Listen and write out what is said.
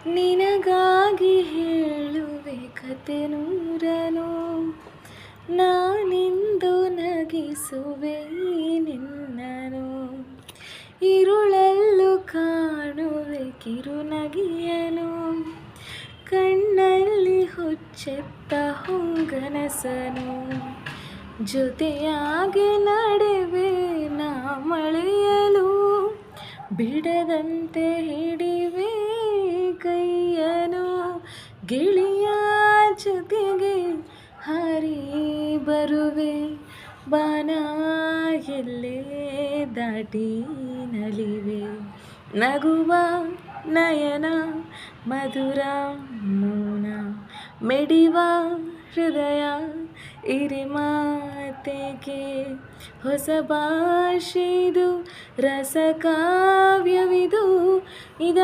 ನಿನಗಾಗಿ ಹೇಳುವೆ ಕತೆ ನೂರನು, ನಾನಿಂದು ನಗಿಸುವೆ ನಿನ್ನನು. ഇരുളಲ್ಲೂ ಕಾಣುವೆ ಕಿರುನಗೆಯನು, ಕಣ್ಣಲ್ಲಿ ಹುಚ್ಚೆತ್ತ ಹೊಂಗನಸನು. ಜೊತೆಯಾಗಿ ನಡೆವೆ ನಾ ಮಳೆಯಲು, ಬಿಡದಂತೆ ಹಿಡಿವೆ ಕೈಯನು. ಗೆಳೆಯ ಜೊತೆಗೆ ಹಾರಿ ಬರುವೆ, ಬಾನ ಎಲ್ಲೇ ದಾಟಿ ನಲಿವೆ. ನಗುವ ನಯನ ಮಧುರ ಮೌನ, ಮಿಡಿವ ಹೃದಯ ಇರಿ ಮಾತೆಗೆ. ಹೊಸ ಭಾಷೆದು ರಸ ಕಾವ್ಯವಿದು, ಇದ